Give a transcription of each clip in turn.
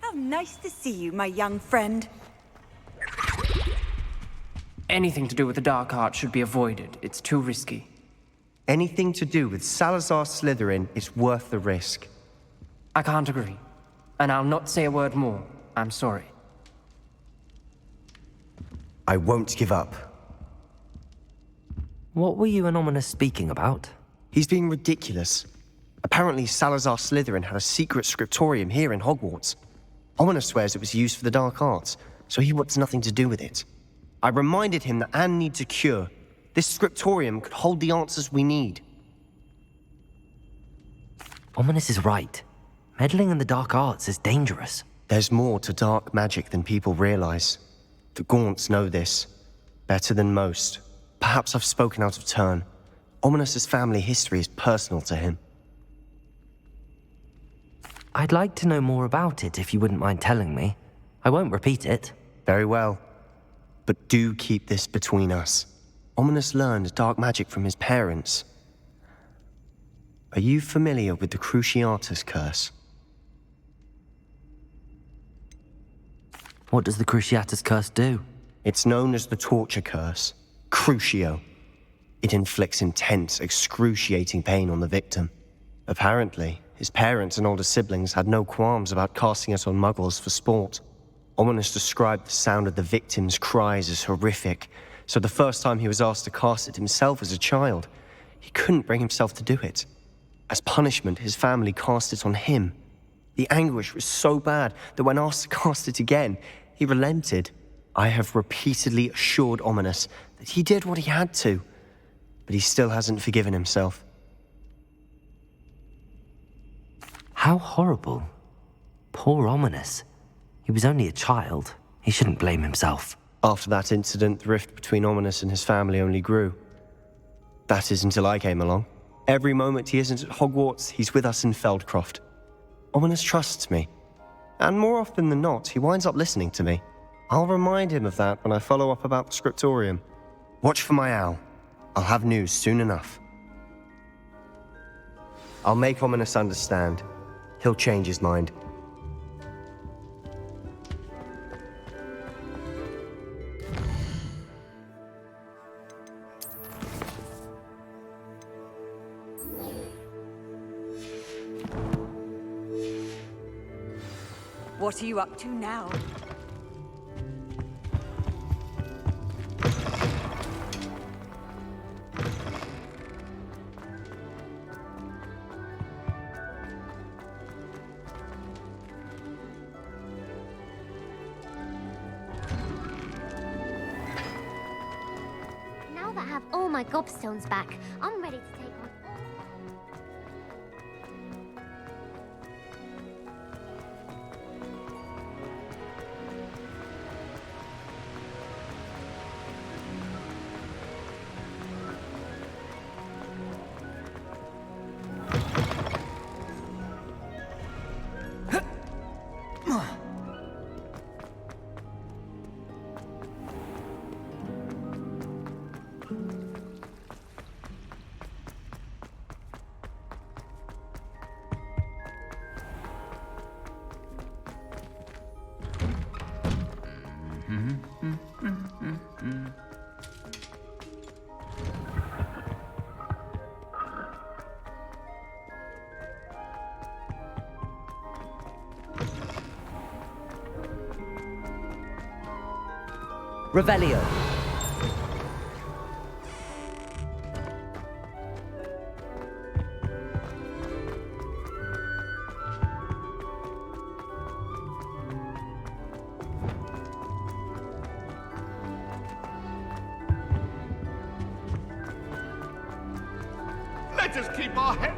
How nice to see you, my young friend. Anything to do with the dark art should be avoided. It's too risky. Anything to do with Salazar Slytherin is worth the risk. I can't agree. And I'll not say a word more. I'm sorry. I won't give up. What were you and Ominous speaking about? He's being ridiculous. Apparently Salazar Slytherin had a secret scriptorium here in Hogwarts. Ominous swears it was used for the dark arts, so he wants nothing to do with it. I reminded him that Anne needs a cure. This scriptorium could hold the answers we need. Ominous is right. Meddling in the dark arts is dangerous. There's more to dark magic than people realize. The Gaunts know this. Better than most. Perhaps I've spoken out of turn. Ominous's family history is personal to him. I'd like to know more about it if you wouldn't mind telling me. I won't repeat it. Very well. But do keep this between us. Ominous learned dark magic from his parents. Are you familiar with the Cruciatus Curse? What does the Cruciatus Curse do? It's known as the Torture Curse. Crucio. It inflicts intense, excruciating pain on the victim. Apparently, his parents and older siblings had no qualms about casting it on muggles for sport. Ominous described the sound of the victim's cries as horrific, so the first time he was asked to cast it himself as a child, he couldn't bring himself to do it. As punishment, his family cast it on him. The anguish was so bad that when asked to cast it again, he relented. I have repeatedly assured Ominous that he did what he had to, but he still hasn't forgiven himself. How horrible. Poor Ominous. He was only a child. He shouldn't blame himself. After that incident, the rift between Ominous and his family only grew. That is until I came along. Every moment he isn't at Hogwarts, he's with us in Feldcroft. Ominous trusts me. And more often than not, he winds up listening to me. I'll remind him of that when I follow up about the scriptorium. Watch for my owl. I'll have news soon enough. I'll make Ominous understand. He'll change his mind. What are you up to now? Now that I have all my gobstones back, I'm ready to take on all... Revelio. Let us keep our head.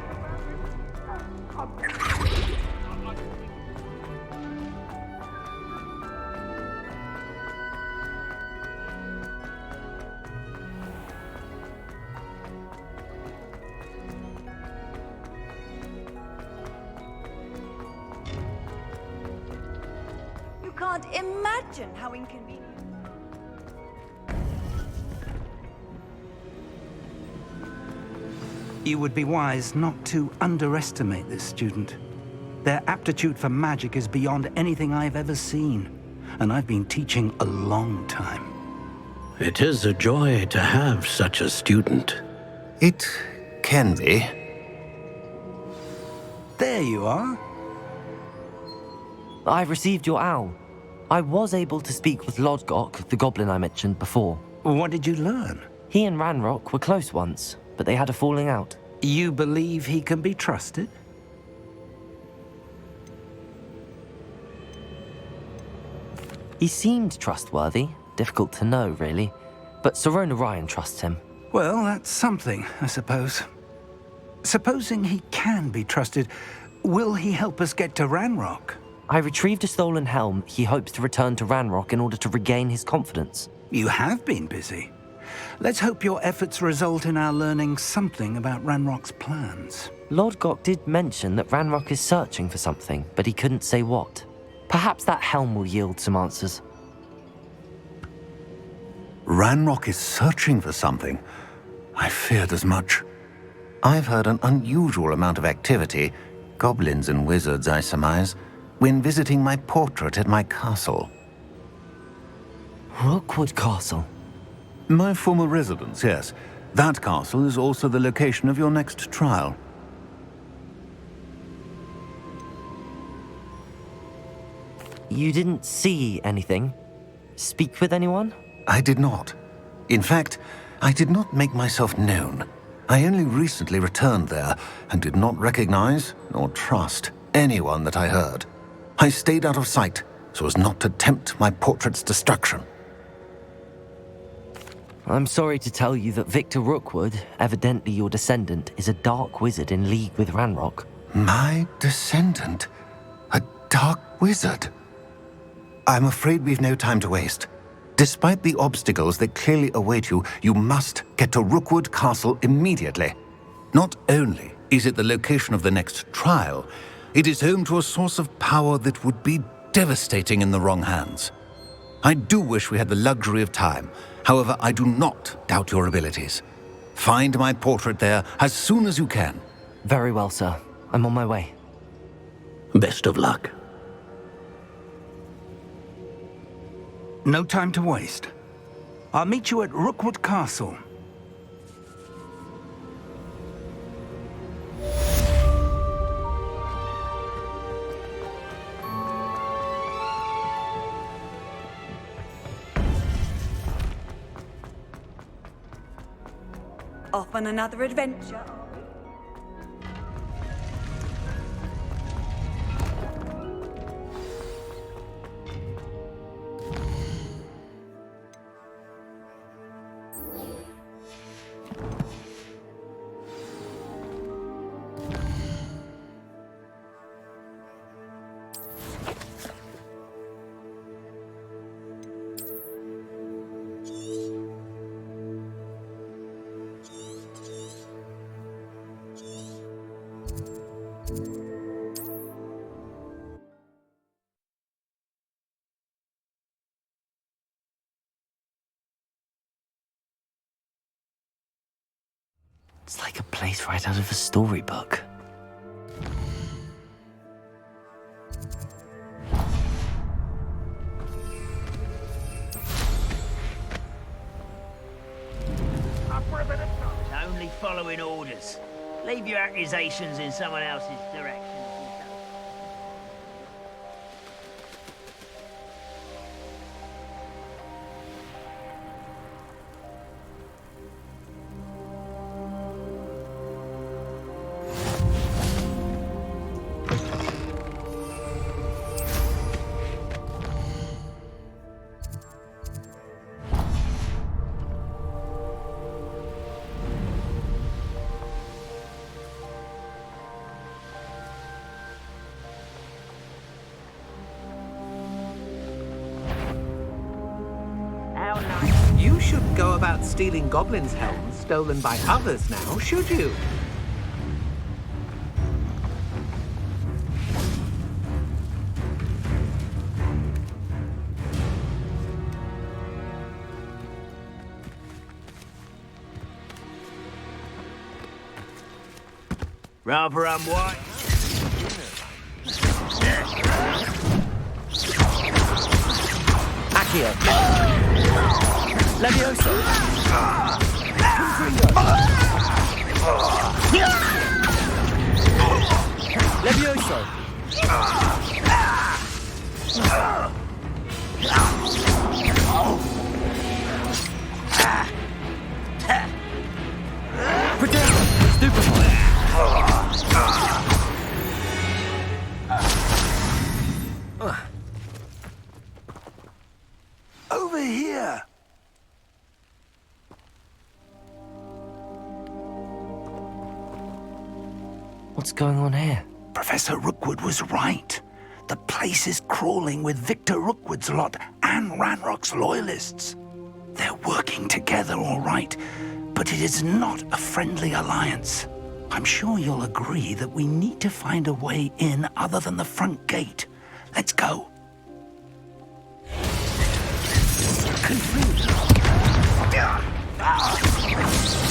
You can't imagine how inconvenient. You would be wise not to underestimate this student. Their aptitude for magic is beyond anything I've ever seen, and I've been teaching a long time. It is a joy to have such a student. It can be. There you are. I received your owl. I was able to speak with Lodgok, the goblin I mentioned before. What did you learn? He and Ranrock were close once, but they had a falling out. You believe he can be trusted? He seemed trustworthy. Difficult to know, really. But Sirona Ryan trusts him. Well, that's something, I suppose. Supposing he can be trusted, will he help us get to Ranrock? I retrieved a stolen helm he hopes to return to Ranrock in order to regain his confidence. You have been busy. Let's hope your efforts result in our learning something about Ranrock's plans. Lodgok did mention that Ranrock is searching for something, but he couldn't say what. Perhaps that helm will yield some answers. Ranrock is searching for something. I feared as much. I've heard an unusual amount of activity, goblins and wizards, I surmise, when visiting my portrait at my castle. Rookwood Castle? My former residence, yes. That castle is also the location of your next trial. You didn't see anything? Speak with anyone? I did not. In fact, I did not make myself known. I only recently returned there and did not recognize nor trust anyone that I heard. I stayed out of sight so as not to tempt my portrait's destruction. I'm sorry to tell you that Victor Rookwood, evidently your descendant, is a dark wizard in league with Ranrock. My descendant? A dark wizard? I'm afraid we've no time to waste. Despite the obstacles that clearly await you, you must get to Rookwood Castle immediately. Not only is it the location of the next trial, it is home to a source of power that would be devastating in the wrong hands. I do wish we had the luxury of time. However, I do not doubt your abilities. Find my portrait there as soon as you can. Very well, sir. I'm on my way. Best of luck. No time to waste. I'll meet you at Rookwood Castle. Off on another adventure. It's like a place right out of a storybook. Only following orders. Leave your accusations in someone else's direction. You shouldn't go about stealing goblins' helms stolen by others now, should you? Rather unwise. Accio. Levioso. Levioso. Protect. Stupefy. Over here! What's going on here? Professor Rookwood was right. The place is crawling with Victor Rookwood's lot and Ranrock's loyalists. They're working together, all right, but it is not a friendly alliance. I'm sure you'll agree that we need to find a way in other than the front gate. Let's go.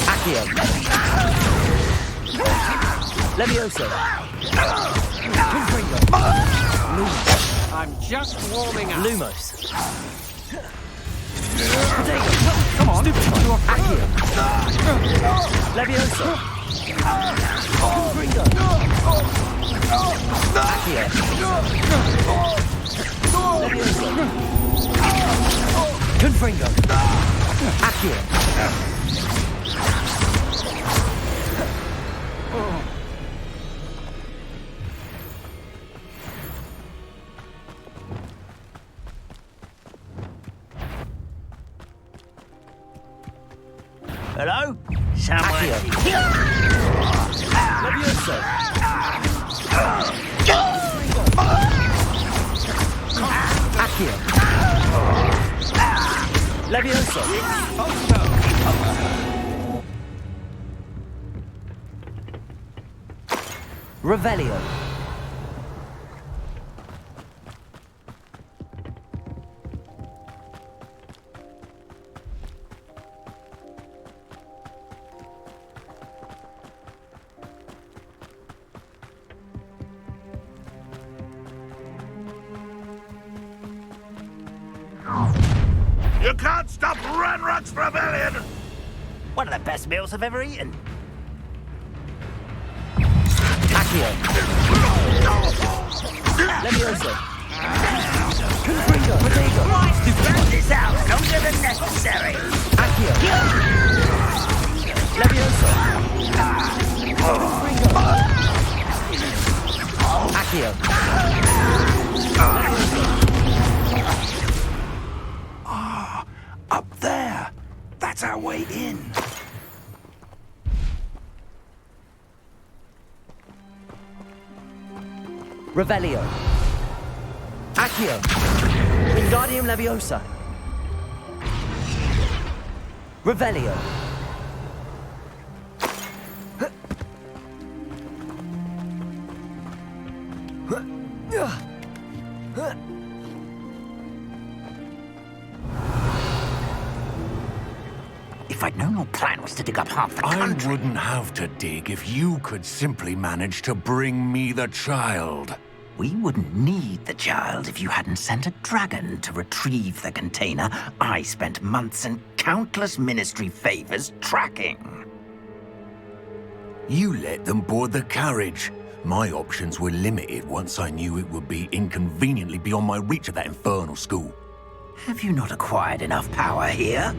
Accio. Levioso. Confringo. I'm just warming up. Lumos. Potato. Come on. Stupefy. Accio. Levioso. Confringo. Accio. Levioso. Confringo. Accio. Hello? Somewhere. Levioso. Accio. Levioso. Revelio. You can't stop Ranrock's rebellion! One of the best meals I've ever eaten. Accio. Levioso. Confringo. Potato. Spread this out longer than necessary. Accio. Levioso. Confringo. Accio. Up there. That's our way in. Revelio. Accio. Wingardium Leviosa. Revelio. If I'd known your plan was to dig up half the I country... wouldn't have to dig if you could simply manage to bring me the child. We wouldn't need the child if you hadn't sent a dragon to retrieve the container I spent months and countless ministry favors tracking. You let them board the carriage. My options were limited once I knew it would be inconveniently beyond my reach at that infernal school. Have you not acquired enough power here?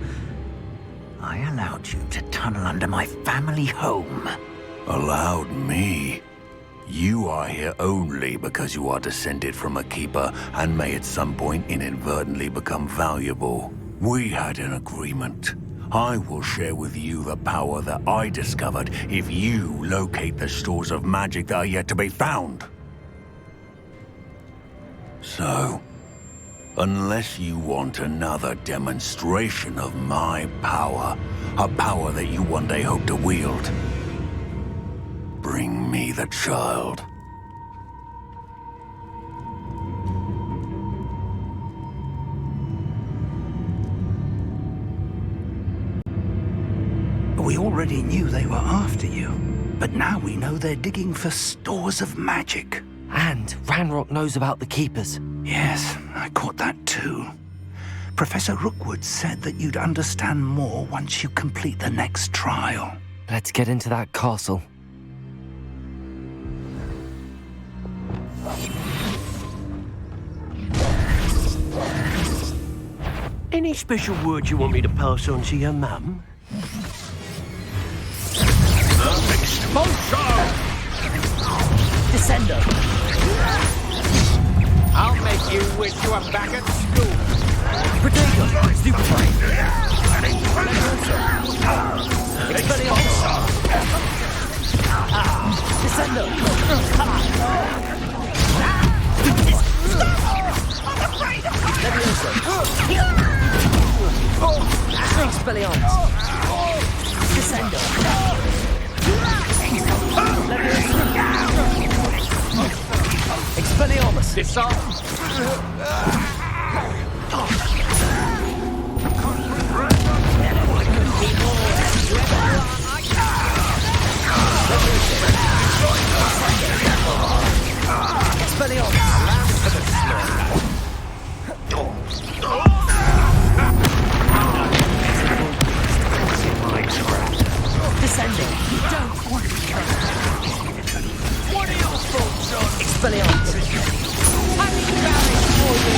I allowed you to tunnel under my family home. Allowed me? You are here only because you are descended from a keeper and may at some point inadvertently become valuable. We had an agreement. I will share with you the power that I discovered if you locate the stores of magic that are yet to be found. So, unless you want another demonstration of my power, a power that you one day hope to wield, bring me the child. We already knew they were after you, but now we know they're digging for stores of magic. And Ranrock knows about the Keepers. Yes, I caught that too. Professor Rookwood said that you'd understand more once you complete the next trial. Let's get into that castle. Any special words you want me to pass on to your mum? Expulsion! Descender! I'll make you wish you were back at school. Potato! Stupefy! Expelliarmus! Descender! Expelliarmus! Descender! Expelliarmus! Disarm! Descending. Don't want to come. What are your thoughts on Expelliarmus? Having damage for you.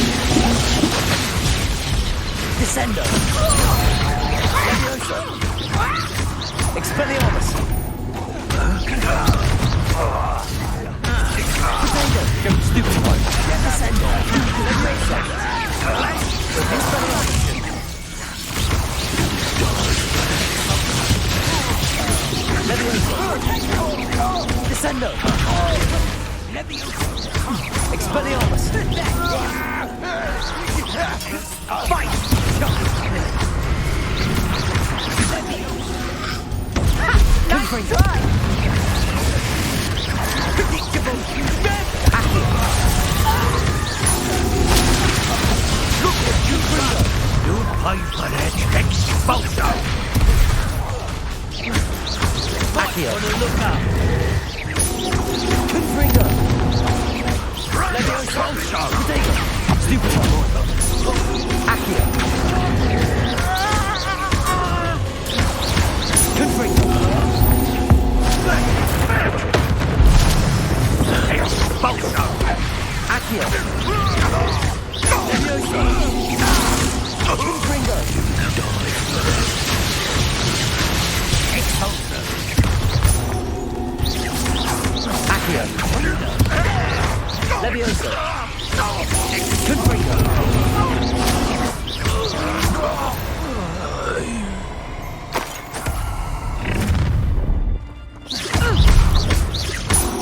Descender. Levioso. Expelliarmus. Potato. Don't stupid one. Descender. Levioso. Expelliarmus. Descendo! Expelliarmus! Fight! Confringo! Predictable! Look what you bring! You pay for that expulsion! Accio. On the lookout. Confringo. Levioso. Potato. Stupid. Accio. Confringo. Expulsion! Accio. Levioso. Confringo. Expulsion. Accio. Levioso. Confringo.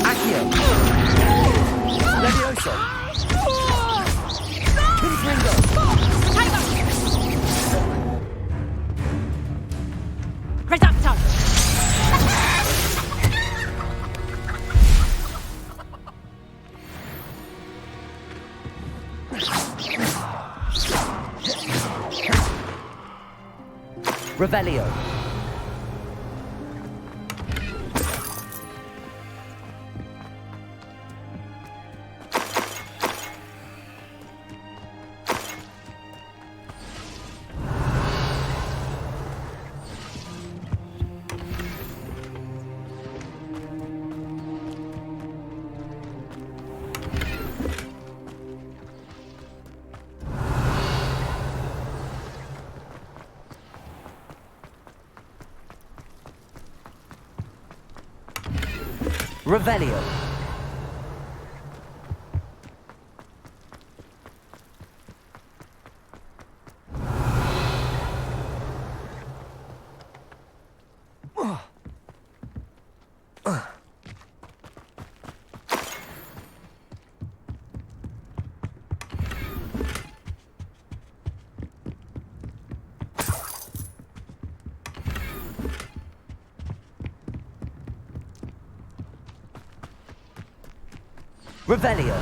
Accio. Levioso. Confringo. Reducto! Revelio. Revelio. Revelio.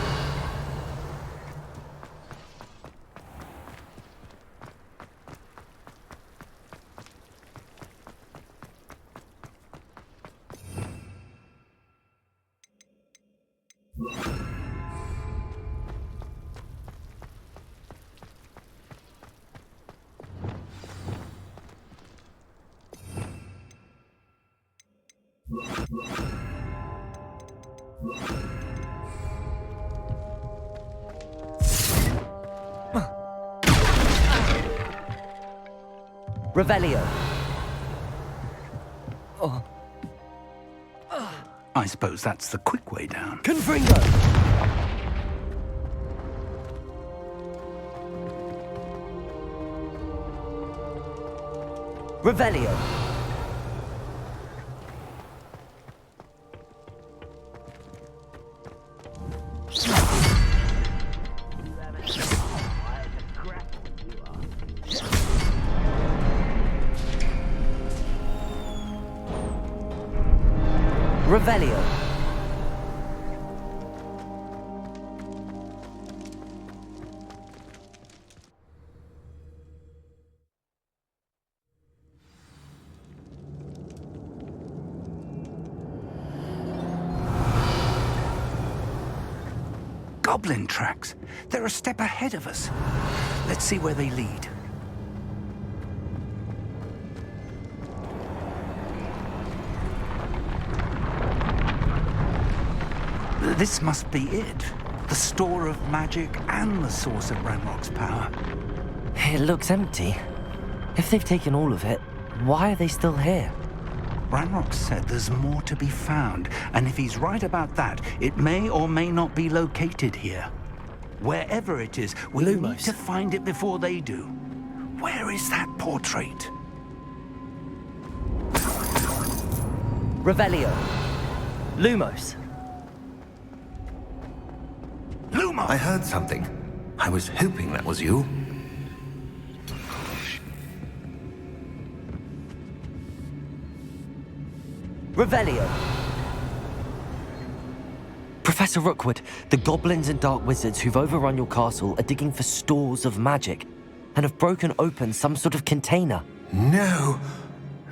Revelio. I suppose that's the quick way down. Confringo. Revelio. Revelio. Goblin tracks. They're a step ahead of us. Let's see where they lead. This must be it. The store of magic and the source of Ranrock's power. It looks empty. If they've taken all of it, why are they still here? Ranrock said there's more to be found, and if he's right about that, it may or may not be located here. Wherever it is, we need to find it before they do. Where is that portrait? Revelio. Lumos. Lumos! I heard something. I was hoping that was you. Revelio. Professor Rookwood, the goblins and dark wizards who've overrun your castle are digging for stores of magic and have broken open some sort of container. No!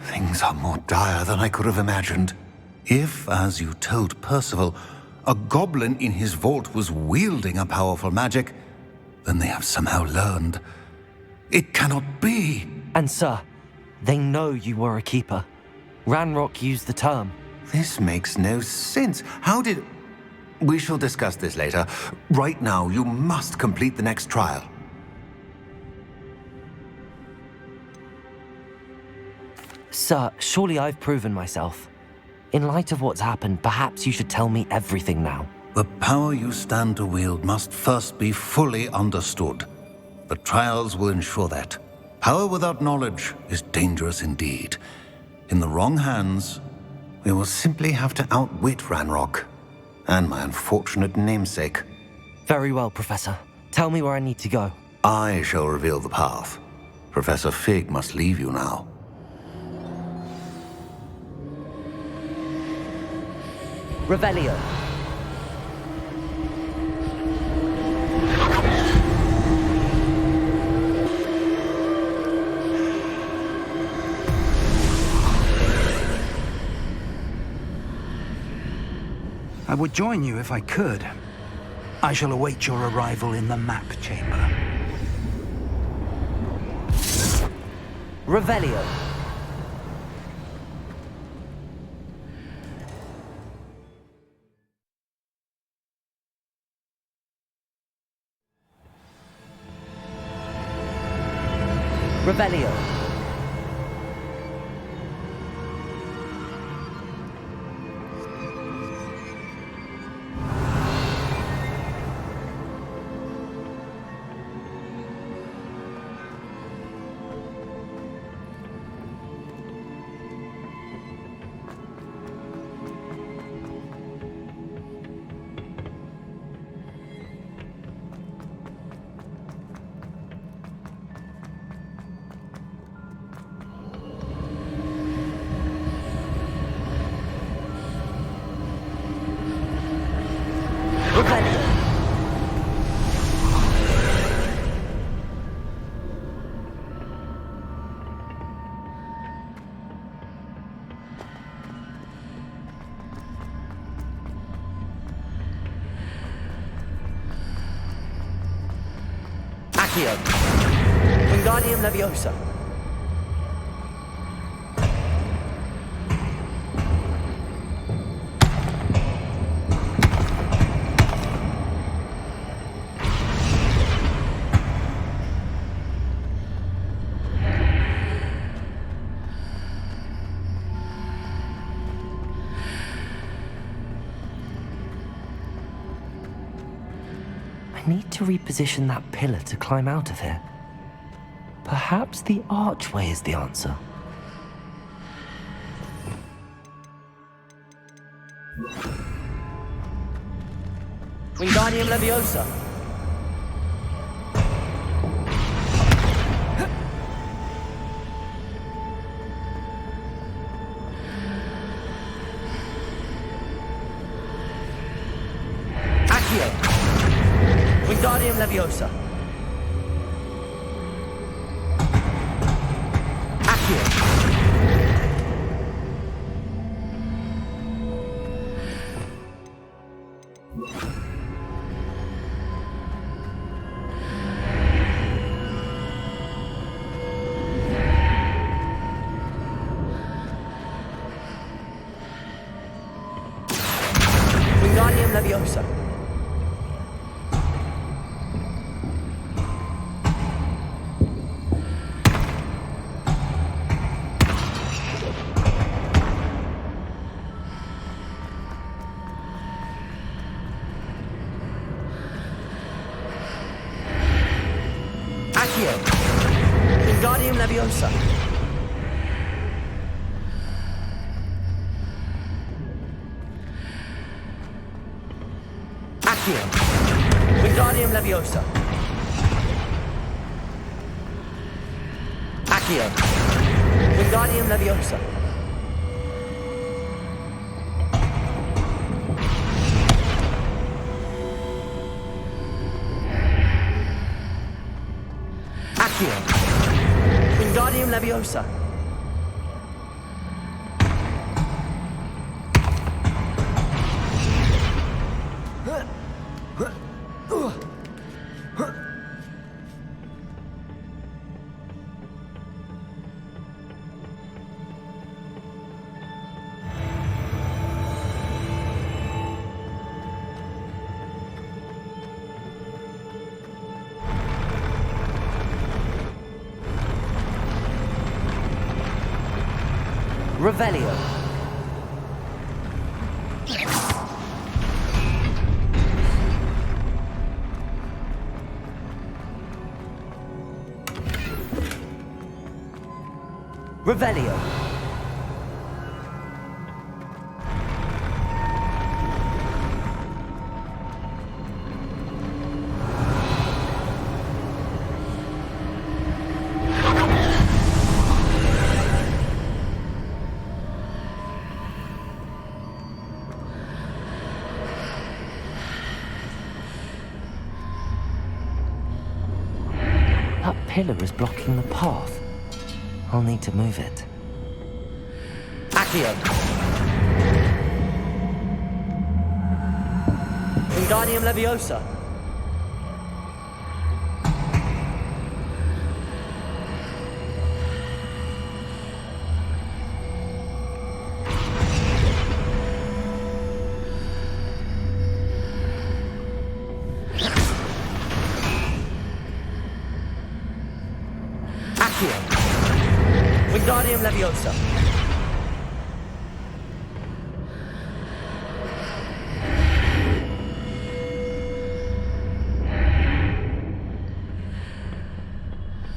Things are more dire than I could have imagined. If, as you told Percival, a goblin in his vault was wielding a powerful magic, then they have somehow learned. It cannot be! And sir, they know you were a keeper. Ranrock used the term. This makes no sense. How did... We shall discuss this later. Right now, you must complete the next trial. Sir, surely I've proven myself. In light of what's happened, perhaps you should tell me everything now. The power you stand to wield must first be fully understood. The trials will ensure that. Power without knowledge is dangerous indeed. In the wrong hands, we will simply have to outwit Ranrock and my unfortunate namesake. Very well, Professor. Tell me where I need to go. I shall reveal the path. Professor Fig must leave you now. Revelio. I would join you if I could. I shall await your arrival in the map chamber. Revelio. Revelio. Accio. Wingardium Leviosa. need to reposition that pillar to climb out of here. Perhaps the archway is the answer. Wingardium Leviosa. Accio. Wingardium Leviosa. Accio. Wingardium Leviosa. Accio. Wingardium Leviosa. Accio. Wingardium Leviosa. Accio. Wingardium Leviosa. Accio. Wingardium Leviosa. Revelio. Revelio. That pillar is blocking the path. I'll need to move it. Accio. Wingardium Leviosa. Accio. Wingardium Leviosa.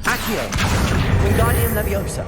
Accio. Wingardium Leviosa.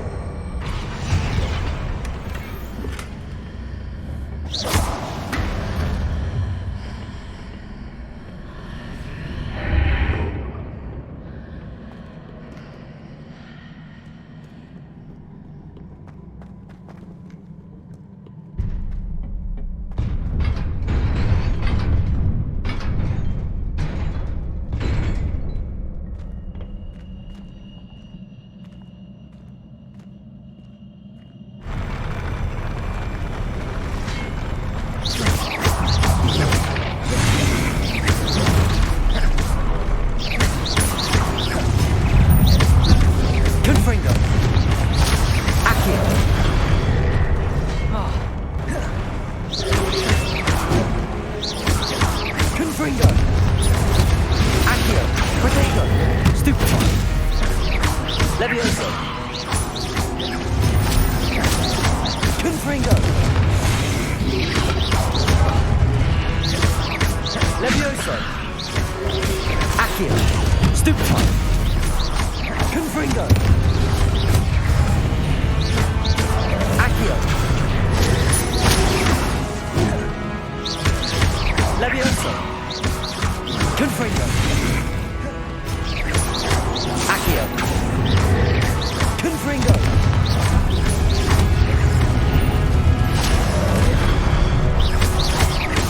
Leviosa. Confringo. Leviosa. Accio. Stupefy. Confringo. Accio. Levioso. Confringo. Accio. Confringo.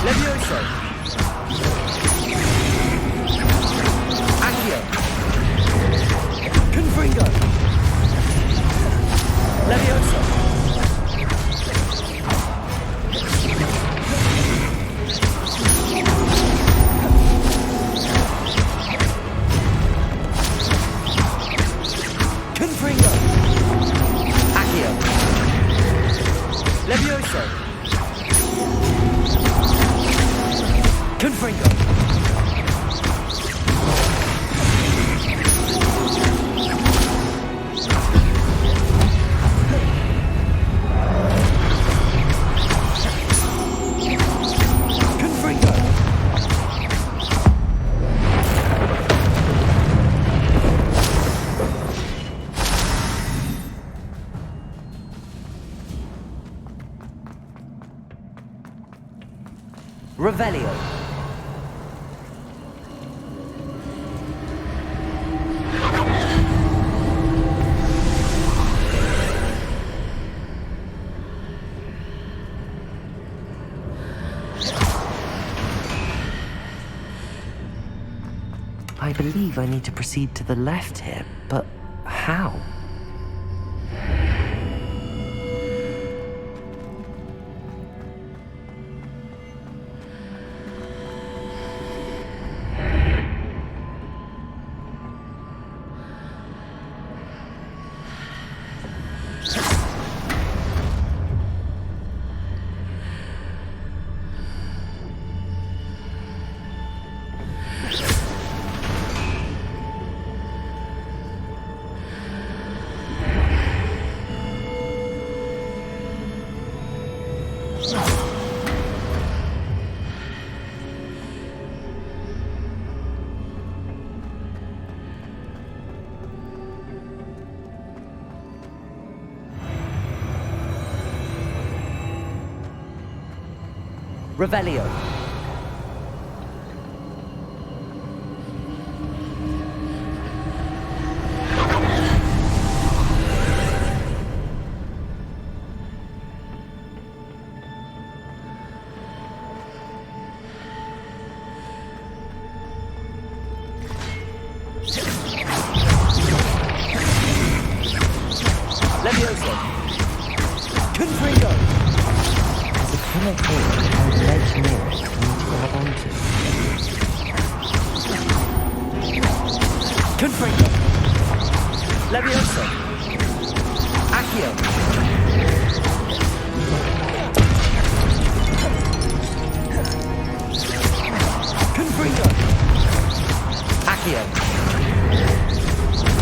Levioso. Accio. Confringo. Levioso. Confringo. Accio. Levioso. Confringo. Revelio. I believe I need to proceed to the left here, but how? Revelio. Levioso. Confringo. There's a pillar here and a ledge near it I need to grab onto. Confringo. Levioso. Accio. Confringo. Accio.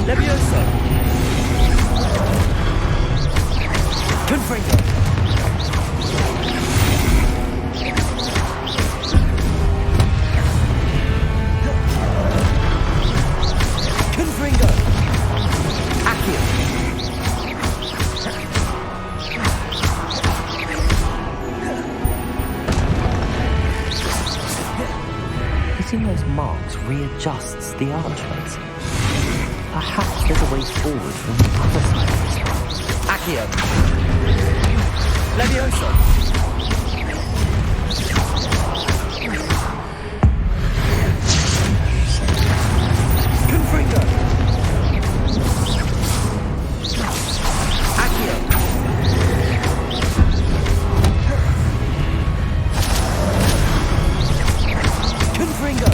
Levioso. Confringo. Confringo. Accio. Hitting those marks readjusts the archways. Perhaps there's a way forward from the other side of this one. Accio. Levioso. Confringo. Accio. Confringo.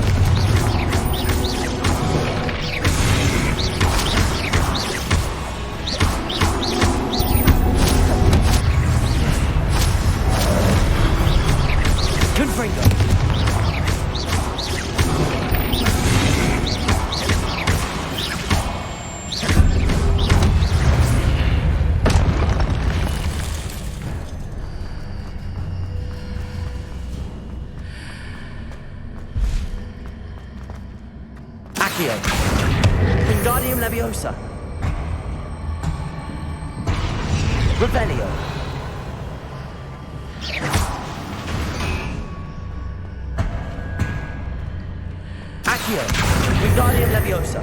Accio. Wingardium Leviosa. Revelio. Accio. Wingardium Leviosa.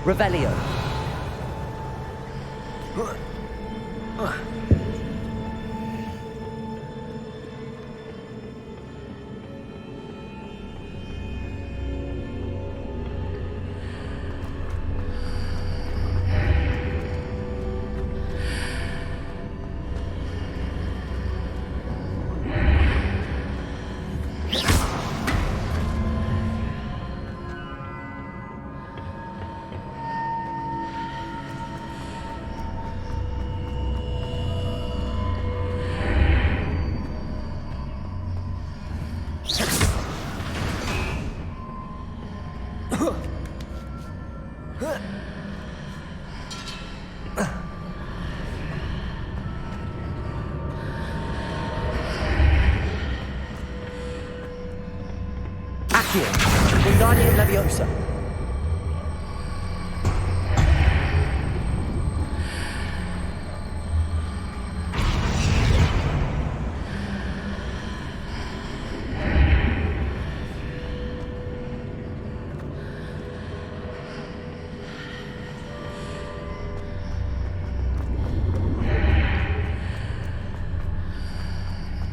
Revelio. Accio. Wingardium Leviosa.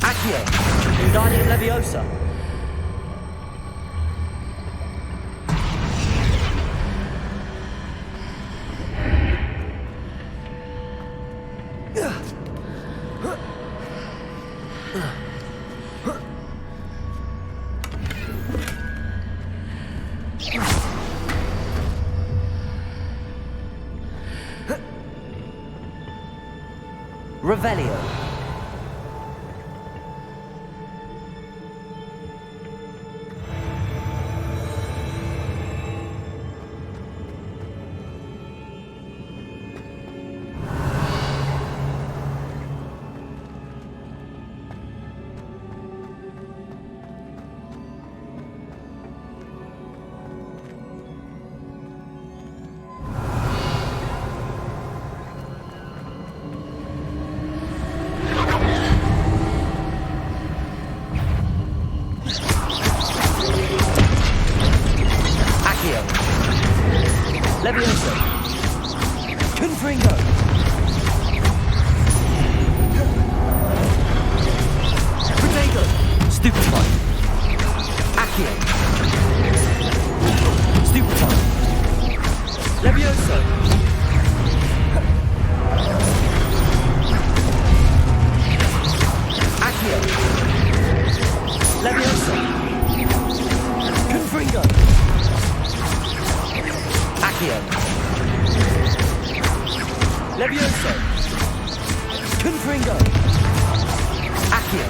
Accio. Wingardium Leviosa. Revelio. Leviosa. Confringo. Potato. Stupefy. Accio. Stupefy. Leviosa. Accio. Leviosa. Confringo. Accio. Levioso. Confringo. Accio.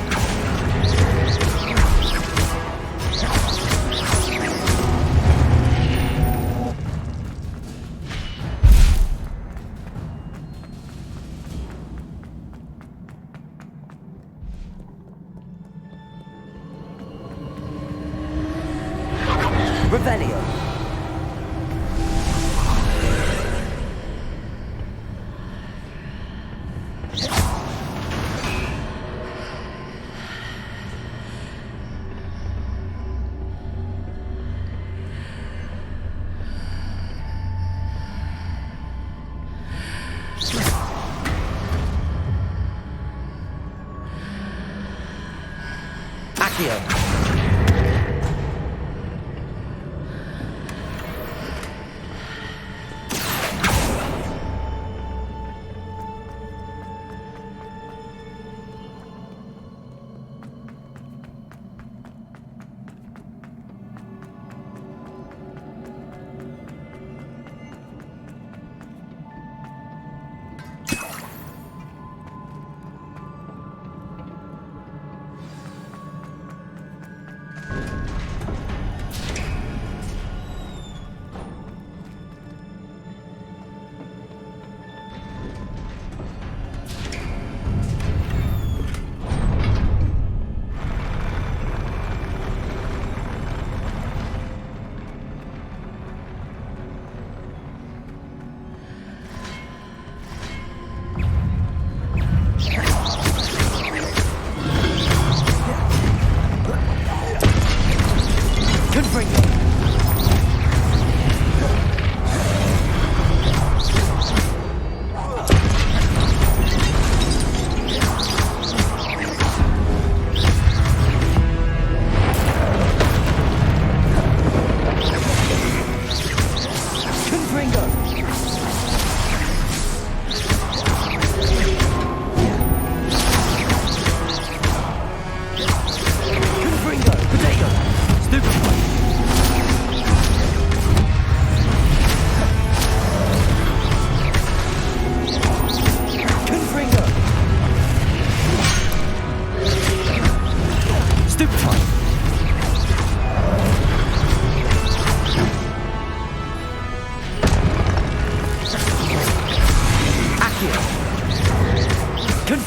Revelio. Accio.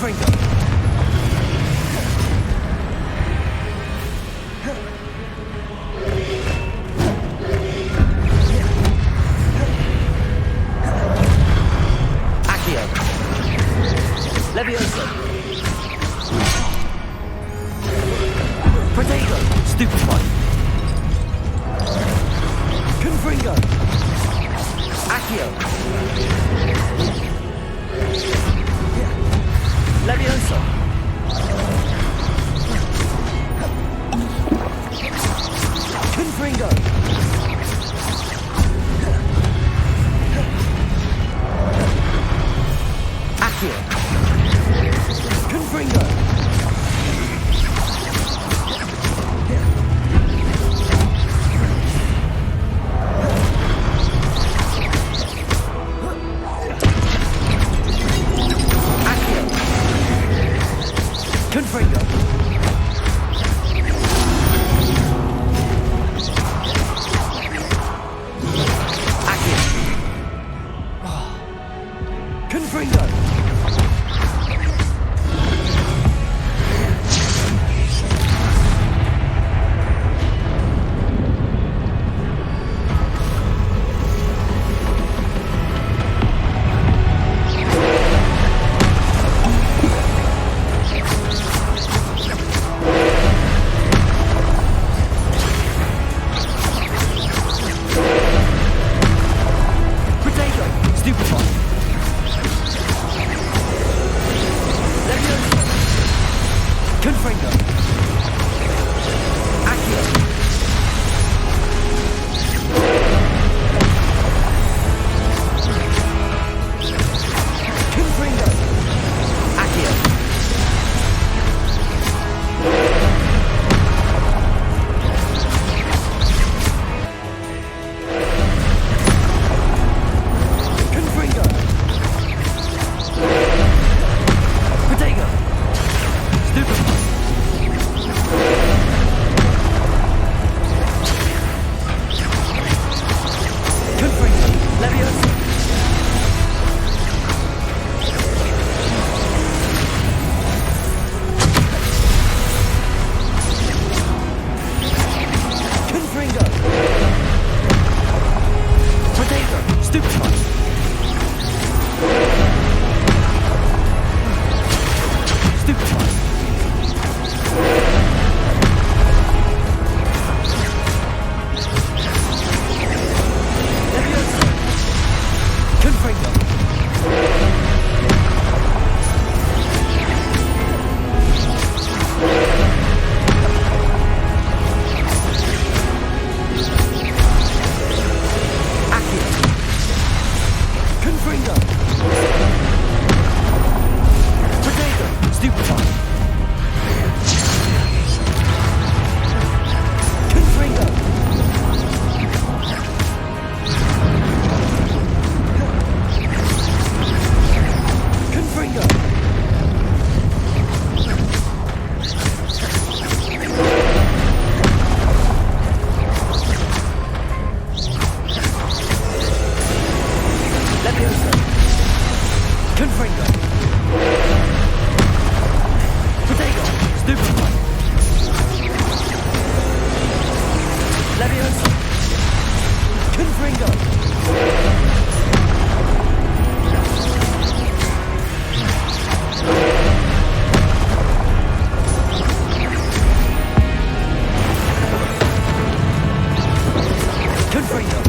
Confringo. Accio. Levioso. Protego. Stupefy. Confringo. Accio. Levioso. Confringo. Accio. Confringo. Confringo. Accio. Confringo. Protego. Stupefy. Levioso. Confringo. Accio. Confringo. Accio. Confringo. Protego. Stupefy. Confringo. Levioso. Confringo. Protego. Stupefy. Stupefy. Levioso. Confringo. Accio. Confringo. Protego. Stupefy. Confringo. Confringo. Levioso. Confringo. Protego. Stupefy. Levioso. Confringo. Confringo.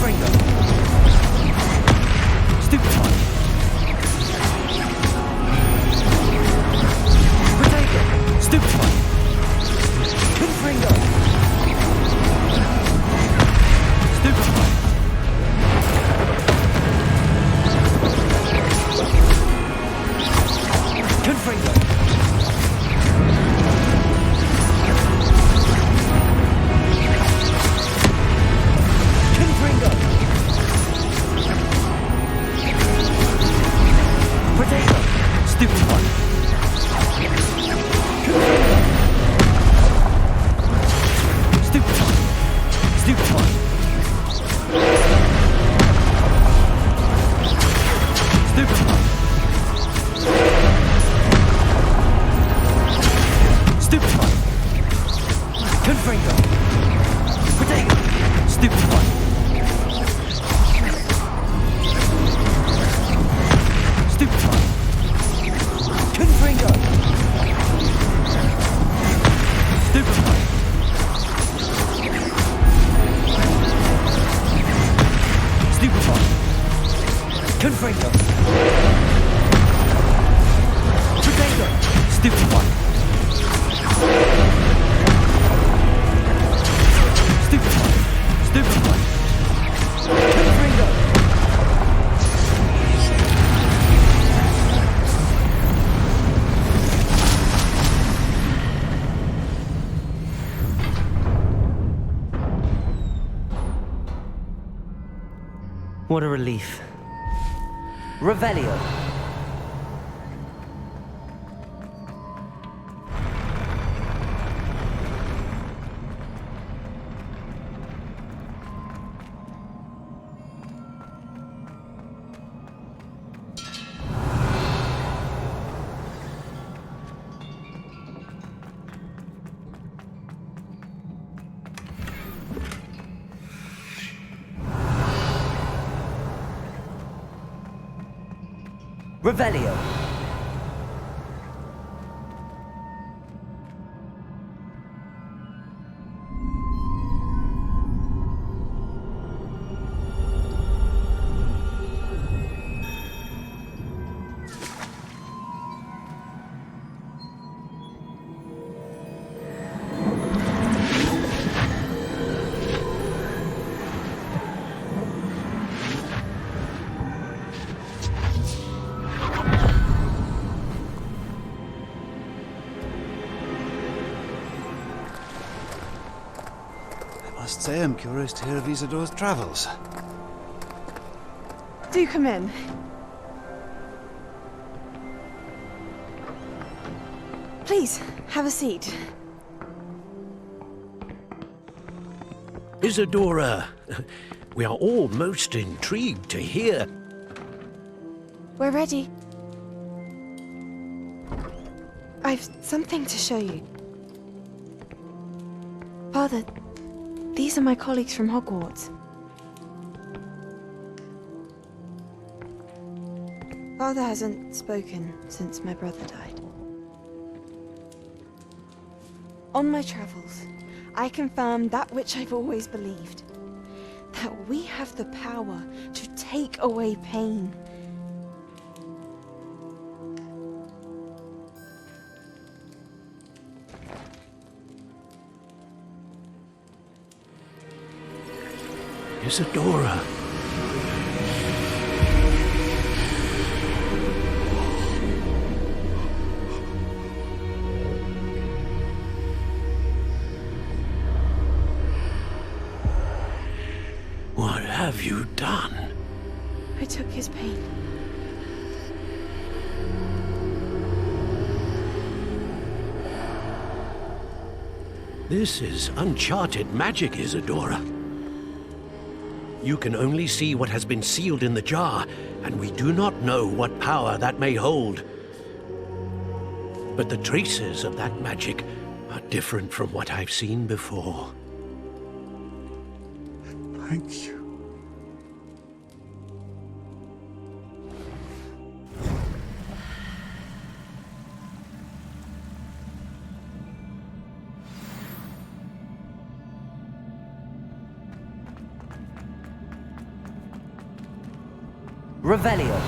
Confringo. Stupefy. Potato. Stupefy. Confringo. Stupefy. Confringo. Confringo. Potato. Stupefy. Confringo. Stupefy. Stupefy. Stupefy. Stupefy. Confringo. Potato. Stupefy. Stupefy. Confringo. Stupefy. Stupefy. Confringo. Potato. Stupefy. Stupefy. Stupefy. Confringo. What a relief. Revelio. Revelio. I must say I'm curious to hear of Isadore's travels. Do come in. Please, have a seat. Isadora, we are all most intrigued to hear. We're ready. I've something to show you. Father, these are my colleagues from Hogwarts. Father hasn't spoken since my brother died. On my travels, I confirmed that which I've always believed. That we have the power to take away pain. Isadora. What have you done? I took his pain. This is uncharted magic, Isadora. You can only see what has been sealed in the jar, and we do not know what power that may hold. But the traces of that magic are different from what I've seen before. Thank you. Revelio.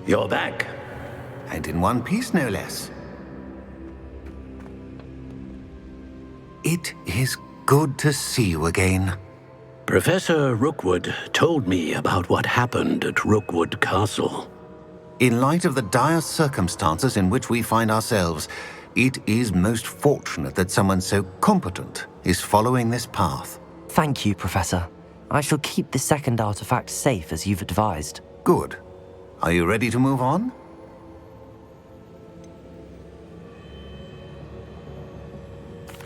You're back. And in one piece, no less. It is good to see you again. Professor Rookwood told me about what happened at Rookwood Castle. In light of the dire circumstances in which we find ourselves, it is most fortunate that someone so competent is following this path. Thank you, Professor. I shall keep the second artifact safe as you've advised. Good. Are you ready to move on?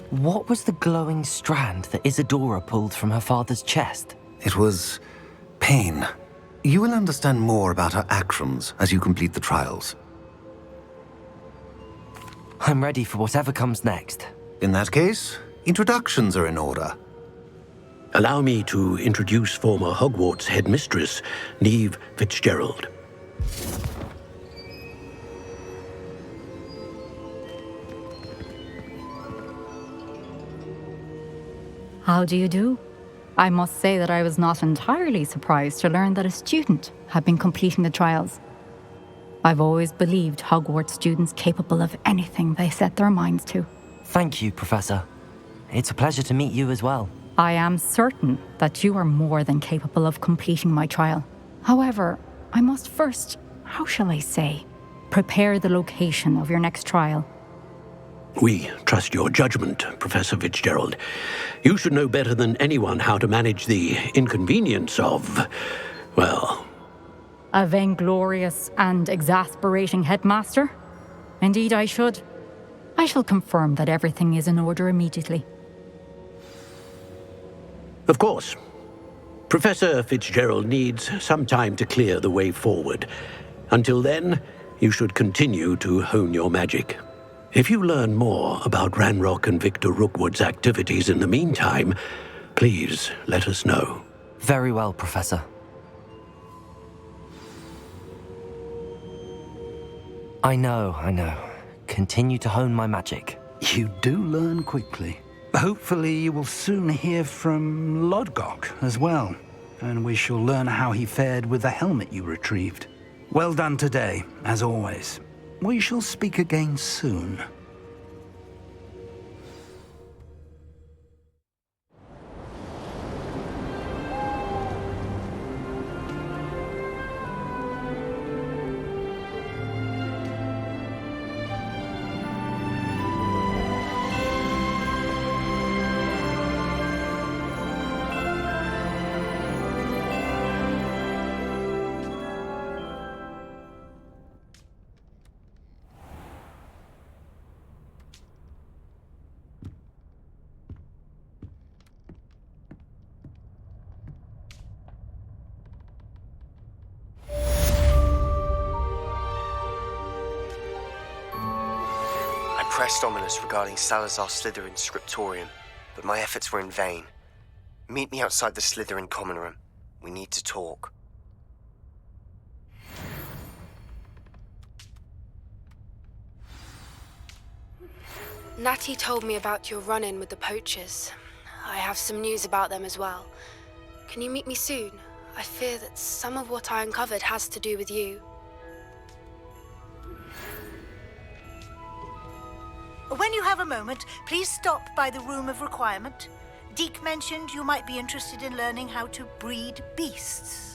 What was the glowing strand that Isadora pulled from her father's chest? It was pain. You will understand more about her actions as you complete the trials. I'm ready for whatever comes next. In that case, introductions are in order. Allow me to introduce former Hogwarts headmistress, Neve Fitzgerald. How do you do? I must say that I was not entirely surprised to learn that a student had been completing the trials. I've always believed Hogwarts students capable of anything they set their minds to. Thank you, Professor. It's a pleasure to meet you as well. I am certain that you are more than capable of completing my trial. However, I must first, how shall I say, prepare the location of your next trial. We trust your judgment, Professor Fitzgerald. You should know better than anyone how to manage the inconvenience of, well... A vainglorious and exasperating headmaster? Indeed I should. I shall confirm that everything is in order immediately. Of course. Professor Fitzgerald needs some time to clear the way forward. Until then, you should continue to hone your magic. If you learn more about Ranrock and Victor Rookwood's activities in the meantime, please let us know. Very well, Professor. I know. Continue to hone my magic. You do learn quickly. Hopefully you will soon hear from Lodgok as well, and we shall learn how he fared with the helmet you retrieved. Well done today, as always. We shall speak again soon. Pressed ominous regarding Salazar Slytherin's scriptorium, but my efforts were in vain. Meet me outside the Slytherin common room. We need to talk. Natty told me about your run-in with the poachers. I have some news about them as well. Can you meet me soon? I fear that some of what I uncovered has to do with you. When you have a moment, please stop by the Room of Requirement. Deke mentioned you might be interested in learning how to breed beasts.